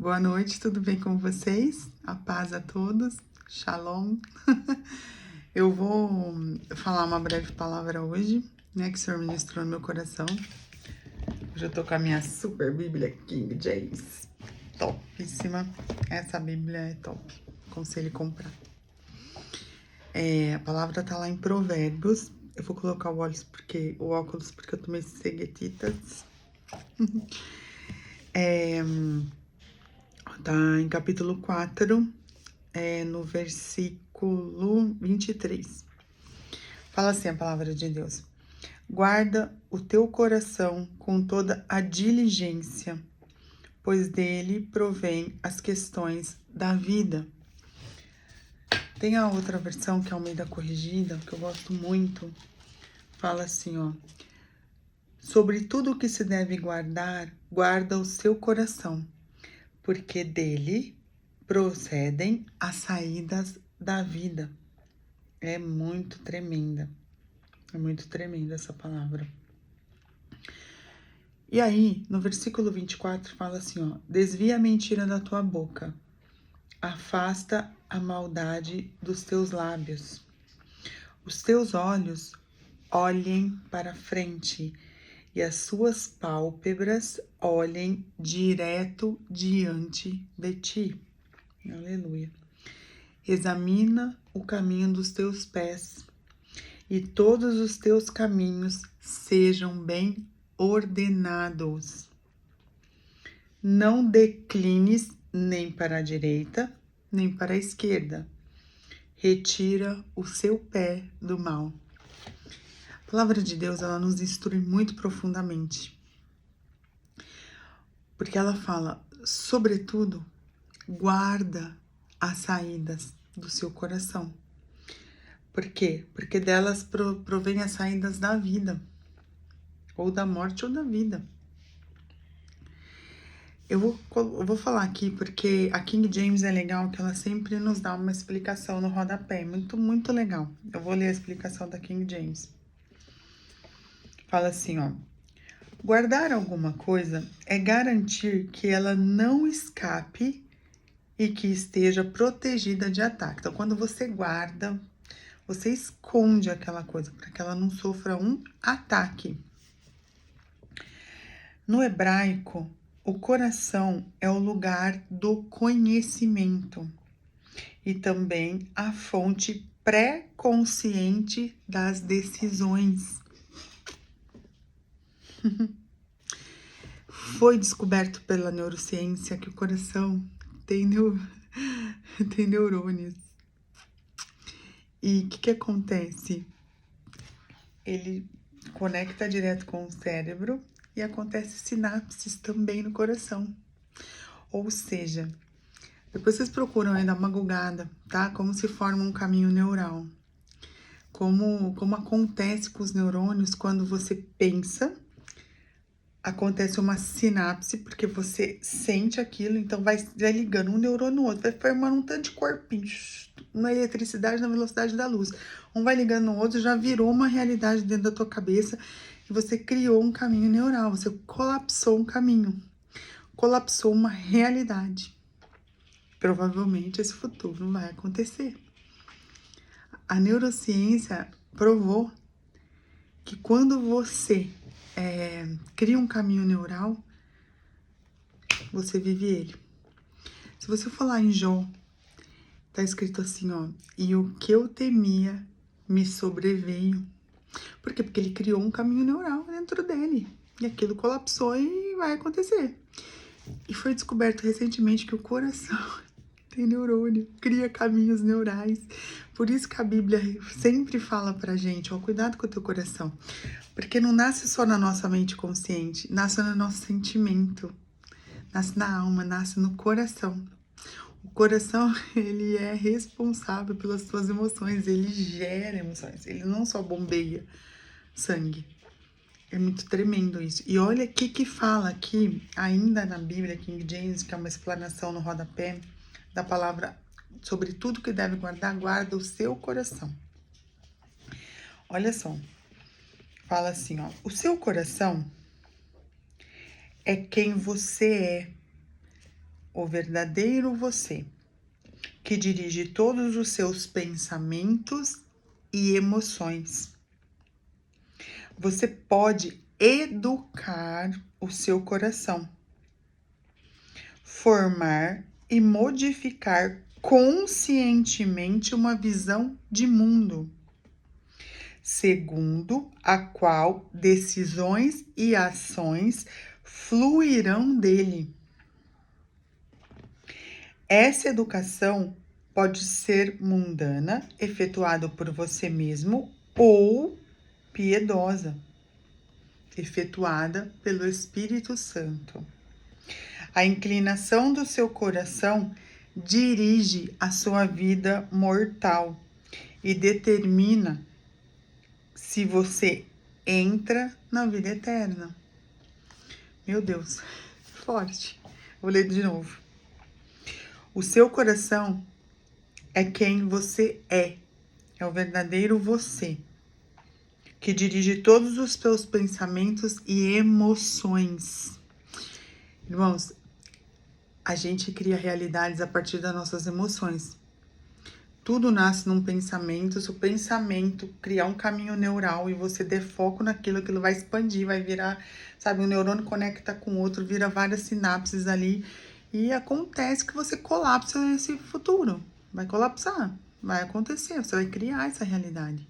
Boa noite, tudo bem com vocês? A paz a todos, Shalom. Eu vou falar uma breve palavra hoje, né, que o Senhor ministrou no meu coração. Hoje eu tô com a minha super Bíblia King James, topíssima. Essa Bíblia é top, aconselho comprar. A palavra tá lá em Provérbios. Eu vou colocar o óculos porque eu tomei ceguetitas. Tá em capítulo 4, no versículo 23. Fala assim a palavra de Deus: guarda o teu coração com toda a diligência, pois dele provém as questões da vida. Tem a outra versão, que é a Almeida Corrigida, que eu gosto muito. Fala assim, ó: sobre tudo o que se deve guardar, guarda o seu coração, porque dele procedem as saídas da vida. É muito tremenda. É muito tremenda essa palavra. E aí, no versículo 24, fala assim, ó: desvia a mentira da tua boca, afasta a maldade dos teus lábios. Os teus olhos olhem para frente e as suas pálpebras olhem direto diante de ti. Aleluia. Examina o caminho dos teus pés e todos os teus caminhos sejam bem ordenados. Não declines nem para a direita, nem para a esquerda. Retira o seu pé do mal. A palavra de Deus, ela nos instrui muito profundamente. Porque ela fala, sobretudo, guarda as saídas do seu coração. Por quê? Porque delas provém as saídas da vida, ou da morte ou da vida. Eu vou falar aqui porque a King James é legal, que ela sempre nos dá uma explicação no rodapé. Muito, muito legal. Eu vou ler a explicação da King James. Fala assim, ó: guardar alguma coisa é garantir que ela não escape e que esteja protegida de ataque. Então, quando você guarda, você esconde aquela coisa para que ela não sofra um ataque. No hebraico, o coração é o lugar do conhecimento e também a fonte pré-consciente das decisões. Foi descoberto pela neurociência que o coração tem, tem neurônios. E o que acontece? Ele conecta direto com o cérebro e acontece sinapses também no coração. Ou seja, depois vocês procuram aí dar uma googada, tá? Como se forma um caminho neural. Como acontece com os neurônios quando você pensa, acontece uma sinapse, porque você sente aquilo, então vai ligando um neurônio no outro, vai formando um tanto de corpinho, na eletricidade, na velocidade da luz. Um vai ligando no outro, já virou uma realidade dentro da tua cabeça, e você criou um caminho neural, você colapsou um caminho, colapsou uma realidade. Provavelmente esse futuro não vai acontecer. A neurociência provou que quando você cria um caminho neural, você vive ele. Se você for lá em Jó, tá escrito assim, ó: e o que eu temia me sobreveio. Por quê? Porque ele criou um caminho neural dentro dele. E aquilo colapsou e vai acontecer. E foi descoberto recentemente que o coração tem neurônio, cria caminhos neurais. Por isso que a Bíblia sempre fala pra gente, ó: cuidado com o teu coração. Porque não nasce só na nossa mente consciente, nasce no nosso sentimento, nasce na alma, nasce no coração. O coração, ele é responsável pelas suas emoções, ele gera emoções, ele não só bombeia sangue. É muito tremendo isso. E olha o que fala aqui, ainda na Bíblia King James, que é uma explanação no rodapé da palavra: sobre tudo que deve guardar, guarda o seu coração. Olha só, fala assim, ó: o seu coração é quem você é o verdadeiro você, que dirige todos os seus pensamentos e emoções. Você pode educar o seu coração, formar e modificar conscientemente uma visão de mundo, segundo a qual decisões e ações fluirão dele. Essa educação pode ser mundana, efetuada por você mesmo, ou piedosa, efetuada pelo Espírito Santo. A inclinação do seu coração dirige a sua vida mortal e determina se você entra na vida eterna. Meu Deus, forte. Vou ler de novo. O seu coração é quem você é o verdadeiro você, que dirige todos os seus pensamentos e emoções. Irmãos, a gente cria realidades a partir das nossas emoções. Tudo nasce num pensamento. Se o pensamento criar um caminho neural e você der foco naquilo, aquilo vai expandir, vai virar, sabe, um neurônio conecta com o outro, vira várias sinapses ali e acontece que você colapsa esse futuro. Vai colapsar, vai acontecer, você vai criar essa realidade.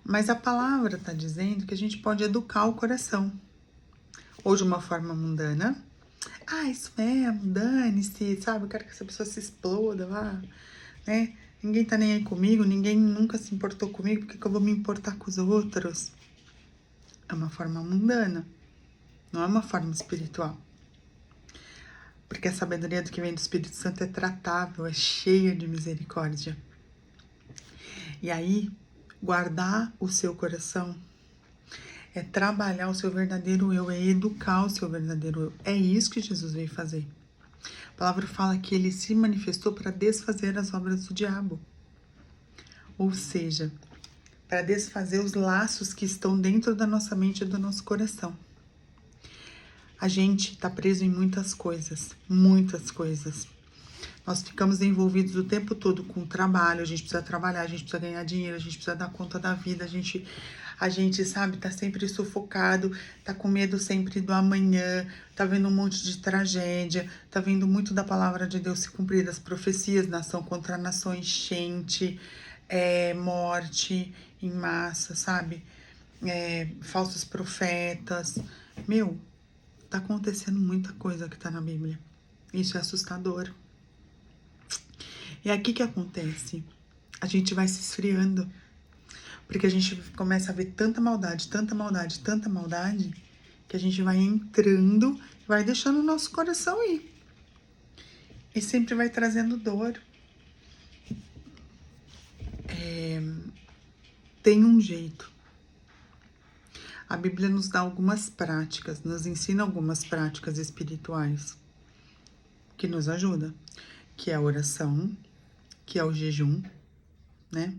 Mas a palavra está dizendo que a gente pode educar o coração, ou de uma forma mundana. Ah, isso mesmo, dane-se, sabe? Eu quero que essa pessoa se exploda, vá, né? Ninguém tá nem aí comigo, ninguém nunca se importou comigo, por que eu vou me importar com os outros? É uma forma mundana, não é uma forma espiritual. Porque a sabedoria do que vem do Espírito Santo é tratável, é cheia de misericórdia. E aí, guardar o seu coração é trabalhar o seu verdadeiro eu, é educar o seu verdadeiro eu. É isso que Jesus veio fazer. A palavra fala que ele se manifestou para desfazer as obras do diabo. Ou seja, para desfazer os laços que estão dentro da nossa mente e do nosso coração. A gente está preso em muitas coisas, muitas coisas. Nós ficamos envolvidos o tempo todo com o trabalho, a gente precisa trabalhar, a gente precisa ganhar dinheiro, a gente precisa dar conta da vida, a gente, sabe, tá sempre sufocado, tá com medo sempre do amanhã, tá vendo um monte de tragédia, tá vendo muito da palavra de Deus se cumprir, das profecias, nação contra nação, enchente, morte em massa, sabe? Falsos profetas. Meu, tá acontecendo muita coisa que tá na Bíblia. Isso é assustador. E aqui que acontece? A gente vai se esfriando. Porque a gente começa a ver tanta maldade, tanta maldade, tanta maldade, que a gente vai entrando, vai deixando o nosso coração ir. E sempre vai trazendo dor. Tem um jeito. A Bíblia nos dá algumas práticas, nos ensina algumas práticas espirituais que nos ajudam, que é a oração, que é o jejum, né?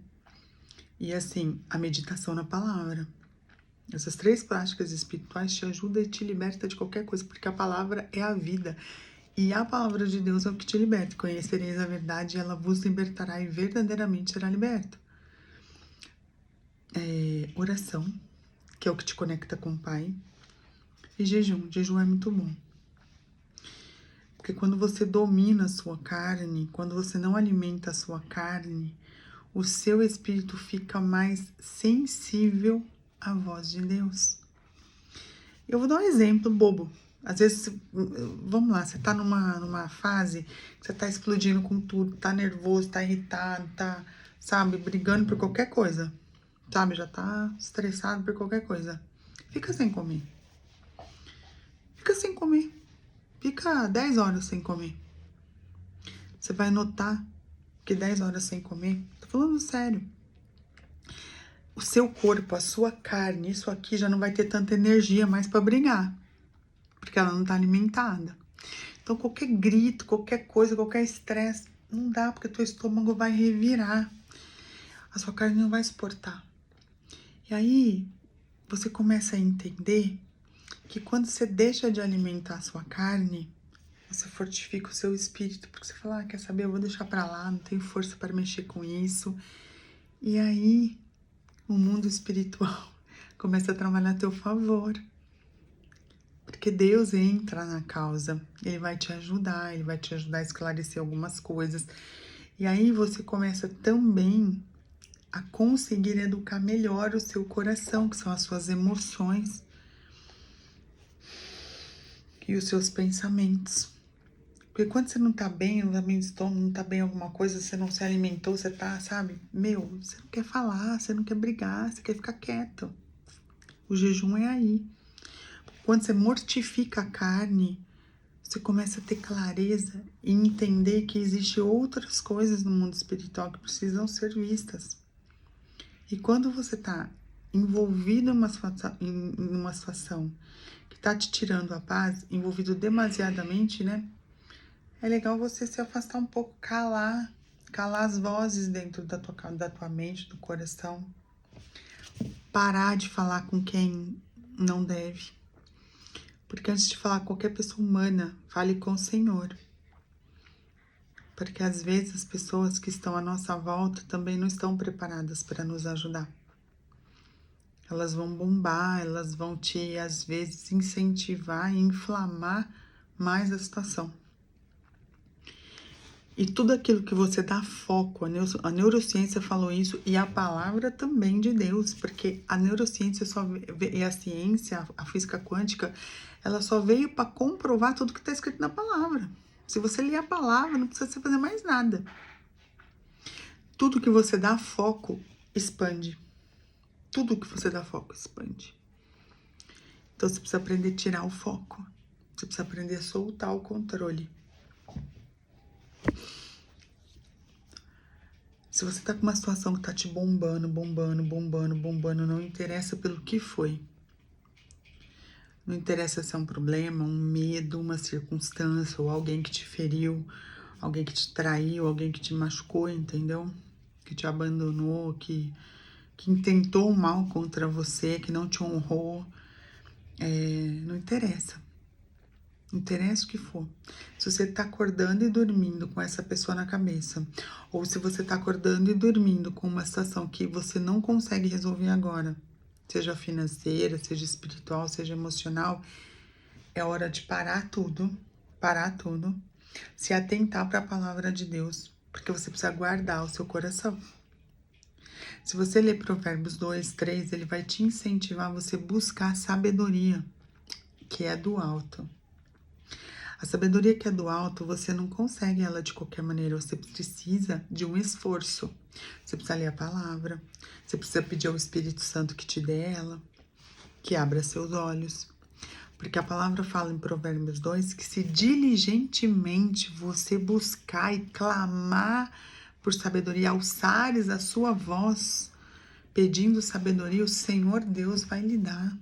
E assim, a meditação na palavra. Essas 3 práticas espirituais te ajudam e te liberta de qualquer coisa, porque a palavra é a vida. E a palavra de Deus é o que te liberta. Conhecereis a verdade e ela vos libertará e verdadeiramente será liberto. Oração, que é o que te conecta com o Pai. E jejum. Jejum é muito bom. Porque quando você domina a sua carne, quando você não alimenta a sua carne, o seu espírito fica mais sensível à voz de Deus. Eu vou dar um exemplo bobo. Às vezes, vamos lá, você tá numa fase que você tá explodindo com tudo, tá nervoso, tá irritado, tá, sabe, brigando por qualquer coisa, sabe, já tá estressado por qualquer coisa. Fica sem comer. Fica sem comer. Fica 10 horas sem comer. Você vai notar que 10 horas sem comer, tô falando sério, o seu corpo, a sua carne, isso aqui já não vai ter tanta energia mais para brigar, porque ela não tá alimentada. Então, qualquer grito, qualquer coisa, qualquer estresse, não dá, porque teu estômago vai revirar. A sua carne não vai suportar. E aí, você começa a entender que quando você deixa de alimentar a sua carne, Você fortifica o seu espírito, porque você fala, quer saber, eu vou deixar pra lá, não tenho força para mexer com isso. E aí, o mundo espiritual começa a trabalhar a teu favor. Porque Deus entra na causa, Ele vai te ajudar, Ele vai te ajudar a esclarecer algumas coisas. E aí você começa também a conseguir educar melhor o seu coração, que são as suas emoções e os seus pensamentos. Porque quando você não tá bem, não tá bem de estômago, não tá bem alguma coisa, você não se alimentou, você tá, sabe? Você não quer falar, você não quer brigar, você quer ficar quieto. O jejum é aí. Quando você mortifica a carne, você começa a ter clareza e entender que existem outras coisas no mundo espiritual que precisam ser vistas. E quando você tá envolvido em uma situação que tá te tirando a paz, envolvido demasiadamente, né? É legal você se afastar um pouco, calar as vozes dentro da tua mente, do coração. Parar de falar com quem não deve. Porque antes de falar com qualquer pessoa humana, fale com o Senhor. Porque às vezes as pessoas que estão à nossa volta também não estão preparadas para nos ajudar. Elas vão bombar, elas vão te, às vezes, incentivar e inflamar mais a situação. E tudo aquilo que você dá foco, a neurociência falou isso e a palavra também de Deus, porque a neurociência e a ciência, a física quântica, ela só veio para comprovar tudo que está escrito na palavra. Se você ler a palavra, não precisa você fazer mais nada. Tudo que você dá foco, expande. Tudo que você dá foco, expande. Então você precisa aprender a tirar o foco. Você precisa aprender a soltar o controle. Se você tá com uma situação que tá te bombando, não interessa pelo que foi. Não interessa se é um problema, um medo, uma circunstância, ou alguém que te feriu, alguém que te traiu, alguém que te machucou, entendeu? Que te abandonou, que intentou o mal contra você, que não te honrou. Não interessa. Não interessa o que for. Se você tá acordando e dormindo com essa pessoa na cabeça, ou se você tá acordando e dormindo com uma situação que você não consegue resolver agora, seja financeira, seja espiritual, seja emocional, é hora de parar tudo, se atentar para a palavra de Deus, porque você precisa guardar o seu coração. Se você ler Provérbios 2, 3, ele vai te incentivar a você buscar sabedoria, que é do alto. A sabedoria que é do alto, você não consegue ela de qualquer maneira, você precisa de um esforço. Você precisa ler a palavra, você precisa pedir ao Espírito Santo que te dê ela, que abra seus olhos. Porque a palavra fala em Provérbios 2 que se diligentemente você buscar e clamar por sabedoria, alçares a sua voz, pedindo sabedoria, o Senhor Deus vai lhe dar.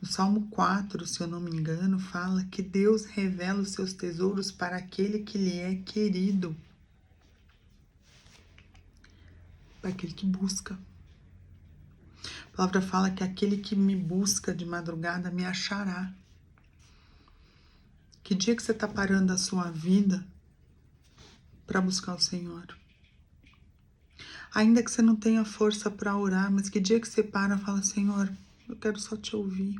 No Salmo 4, se eu não me engano, fala que Deus revela os seus tesouros para aquele que lhe é querido. Para aquele que busca. A palavra fala que aquele que me busca de madrugada me achará. Que dia que você está parando a sua vida para buscar o Senhor? Ainda que você não tenha força para orar, mas que dia que você para e fala, Senhor, eu quero só te ouvir.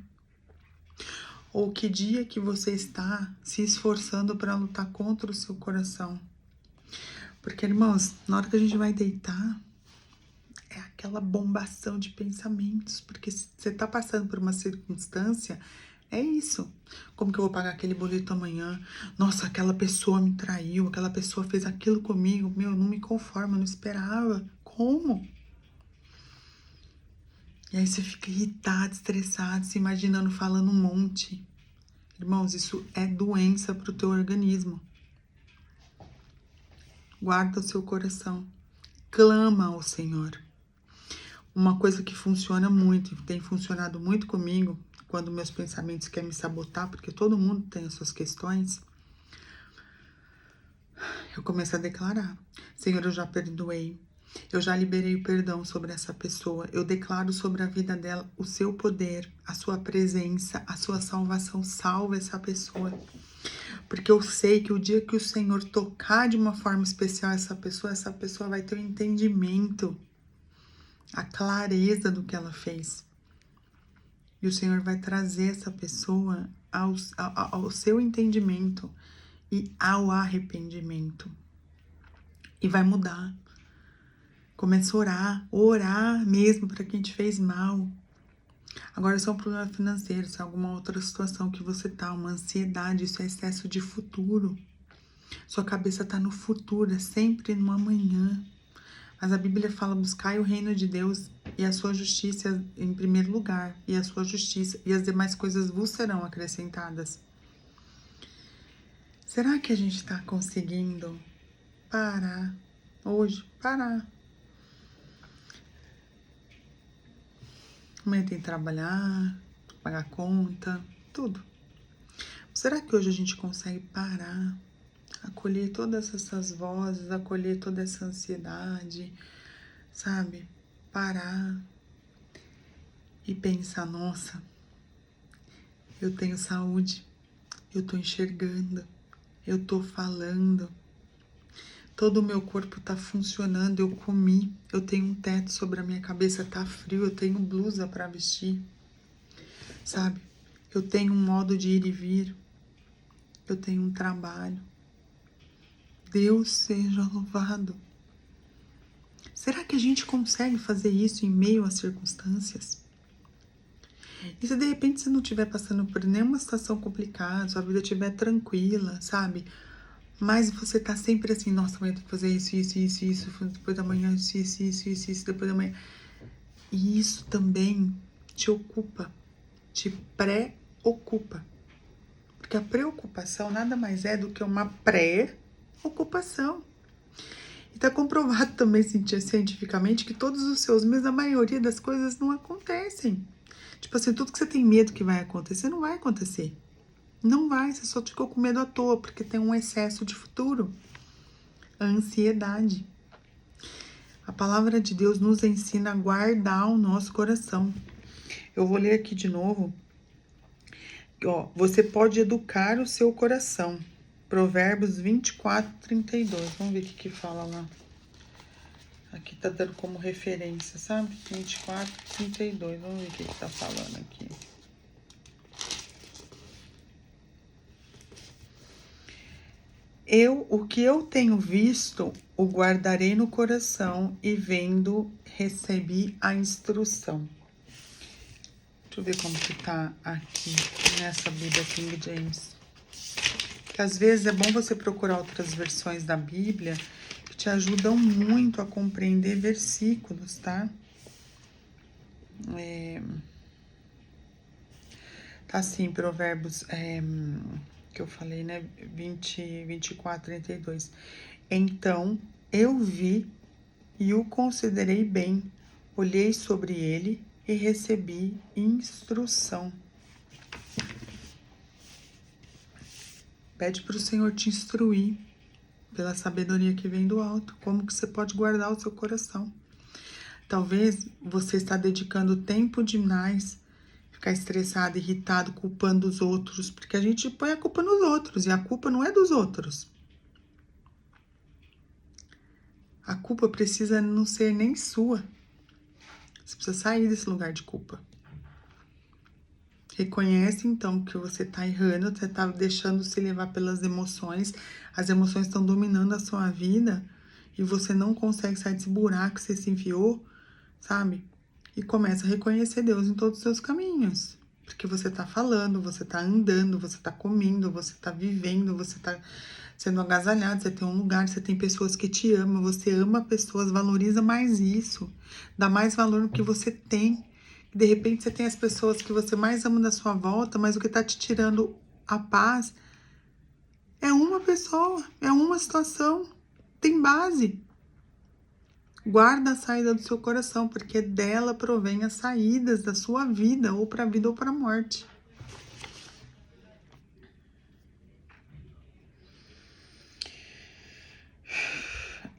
Ou que dia que você está se esforçando para lutar contra o seu coração. Porque, irmãos, na hora que a gente vai deitar, é aquela bombação de pensamentos. Porque se você está passando por uma circunstância, é isso. Como que eu vou pagar aquele boleto amanhã? Nossa, aquela pessoa me traiu, aquela pessoa fez aquilo comigo. Meu, não me conformo, eu não esperava. Como? E aí você fica irritado, estressado, se imaginando falando um monte. Irmãos, isso é doença para o teu organismo. Guarda o seu coração. Clama ao Senhor. Uma coisa que funciona muito, tem funcionado muito comigo, quando meus pensamentos querem me sabotar, porque todo mundo tem as suas questões, eu começo a declarar. Senhor, eu já perdoei. Eu já liberei o perdão sobre essa pessoa. Eu declaro sobre a vida dela o seu poder, a sua presença, a sua salvação. Salva essa pessoa. Porque eu sei que o dia que o Senhor tocar de uma forma especial essa pessoa vai ter o entendimento, a clareza do que ela fez. E o Senhor vai trazer essa pessoa ao seu entendimento e ao arrependimento. E vai mudar. Começa a orar mesmo para quem te fez mal. Agora, isso é um problema financeiro, isso é alguma outra situação que você tá, uma ansiedade, isso é excesso de futuro. Sua cabeça tá no futuro, é sempre no amanhã. Mas a Bíblia fala, buscai o reino de Deus e a sua justiça em primeiro lugar, e a sua justiça, e as demais coisas vos serão acrescentadas. Será que a gente tá conseguindo parar hoje? Parar. Amanhã tem que trabalhar, pagar conta, tudo. Será que hoje a gente consegue parar, acolher todas essas vozes, acolher toda essa ansiedade, sabe? Parar e pensar, nossa, eu tenho saúde, eu tô enxergando, eu tô falando, todo o meu corpo tá funcionando, eu comi, eu tenho um teto sobre a minha cabeça, tá frio, eu tenho blusa para vestir, sabe? Eu tenho um modo de ir e vir, eu tenho um trabalho. Deus seja louvado. Será que a gente consegue fazer isso em meio às circunstâncias? E se de repente você não estiver passando por nenhuma situação complicada, sua vida estiver tranquila, sabe? Mas você tá sempre assim, nossa, amanhã eu tenho que fazer isso, depois da manhã, isso, depois da manhã. E isso também te ocupa, te preocupa. Porque a preocupação nada mais é do que uma pré-ocupação. E tá comprovado também cientificamente que todos os seus medos, a maioria das coisas não acontecem. Tipo assim, tudo que você tem medo que vai acontecer, não vai acontecer. Não vai, você só ficou com medo à toa, porque tem um excesso de futuro. A ansiedade. A palavra de Deus nos ensina a guardar o nosso coração. Eu vou ler aqui de novo. Ó, você pode educar o seu coração. Provérbios 24, 32. Vamos ver o que fala lá. Aqui tá dando como referência, sabe? 24, 32. Vamos ver o que tá falando aqui. O que eu tenho visto, o guardarei no coração, e vendo, recebi a instrução. Deixa eu ver como que tá aqui nessa Bíblia King James. Porque às vezes é bom você procurar outras versões da Bíblia que te ajudam muito a compreender versículos, tá? Tá assim, Provérbios, que eu falei, né? 24, 32. Então eu vi e o considerei bem, olhei sobre ele e recebi instrução. Pede para o Senhor te instruir pela sabedoria que vem do alto, como que você pode guardar o seu coração. Talvez você está dedicando tempo demais, ficar estressado, irritado, culpando os outros, porque a gente põe a culpa nos outros e a culpa não é dos outros. A culpa precisa não ser nem sua. Você precisa sair desse lugar de culpa. Reconhece, então, que você tá errando, você tá deixando se levar pelas emoções. As emoções estão dominando a sua vida e você não consegue sair desse buraco que você se enfiou, sabe? E começa a reconhecer Deus em todos os seus caminhos. Porque você tá falando, você tá andando, você tá comendo, você tá vivendo, você tá sendo agasalhado, você tem um lugar, você tem pessoas que te amam, você ama pessoas, valoriza mais isso. Dá mais valor no que você tem. De repente você tem as pessoas que você mais ama da sua volta, mas o que tá te tirando a paz é uma pessoa, é uma situação. Tem base. Guarda a saída do seu coração, porque dela provém as saídas da sua vida, ou para a vida ou para a morte.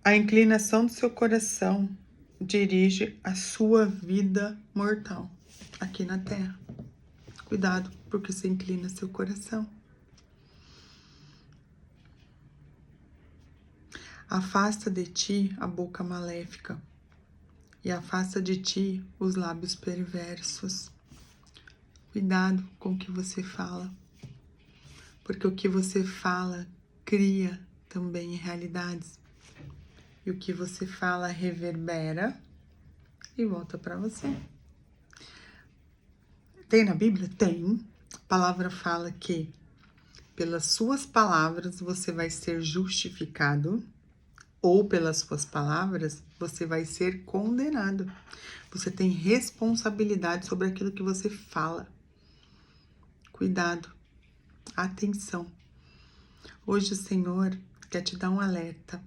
A inclinação do seu coração dirige a sua vida mortal aqui na Terra. Cuidado, porque você inclina seu coração. Afasta de ti a boca maléfica e afasta de ti os lábios perversos. Cuidado com o que você fala, porque o que você fala cria também realidades. E o que você fala reverbera e volta para você. Tem na Bíblia? Tem. A palavra fala que pelas suas palavras você vai ser justificado, ou pelas suas palavras você vai ser condenado. Você tem responsabilidade sobre aquilo que você fala. Cuidado, atenção. Hoje o Senhor quer te dar um alerta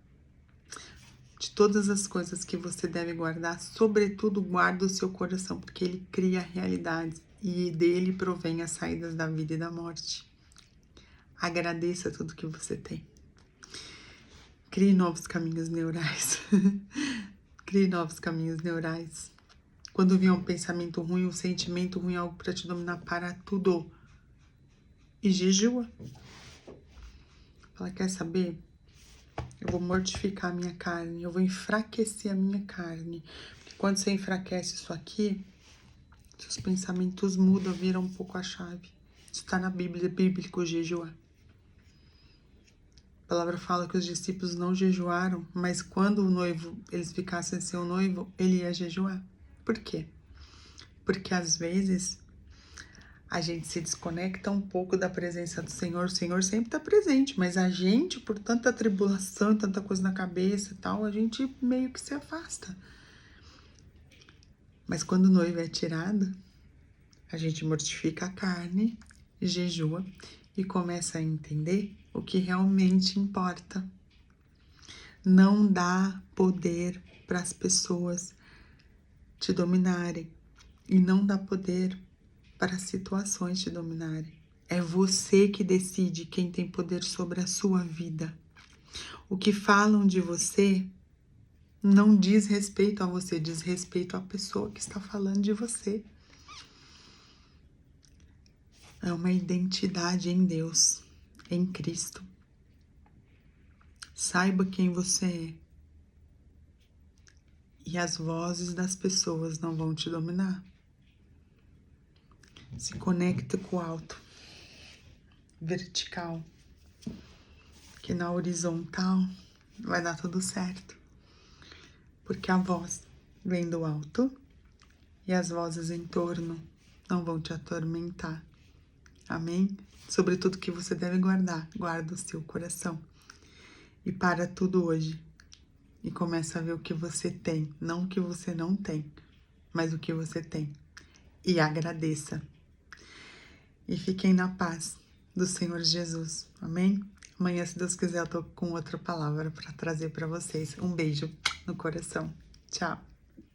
de todas as coisas que você deve guardar, sobretudo guarda o seu coração, porque ele cria realidades e dele provém as saídas da vida e da morte. Agradeça tudo que você tem. Crie novos caminhos neurais. Crie novos caminhos neurais. Quando vier um pensamento ruim, um sentimento ruim, algo para te dominar, para tudo. E jejua. Fala, quer saber? Eu vou mortificar a minha carne, eu vou enfraquecer a minha carne. Porque quando você enfraquece isso aqui, seus pensamentos mudam, viram um pouco a chave. Isso está na Bíblia, é bíblico jejuar. A palavra fala que os discípulos não jejuaram, mas quando o noivo, eles ficassem sem o noivo, ele ia jejuar. Por quê? Porque às vezes a gente se desconecta um pouco da presença do Senhor. O Senhor sempre está presente, mas a gente, por tanta tribulação, tanta coisa na cabeça e tal, a gente meio que se afasta. Mas quando o noivo é tirado, a gente mortifica a carne, jejua e começa a entender o que realmente importa. Não dá poder para as pessoas te dominarem e não dá poder para as situações te dominarem. É você que decide quem tem poder sobre a sua vida. O que falam de você não diz respeito a você, diz respeito à pessoa que está falando de você. É uma identidade em Deus, em Cristo. Saiba quem você é. E as vozes das pessoas não vão te dominar. Se conecta com o alto, vertical, que na horizontal vai dar tudo certo. Porque a voz vem do alto e as vozes em torno não vão te atormentar. Amém? Sobre tudo que você deve guardar, guarda o seu coração. E para tudo hoje. E começa a ver o que você tem, não o que você não tem, mas o que você tem. E agradeça. E fiquem na paz do Senhor Jesus. Amém? Amanhã, se Deus quiser, eu tô com outra palavra para trazer para vocês. Um beijo no coração. Tchau.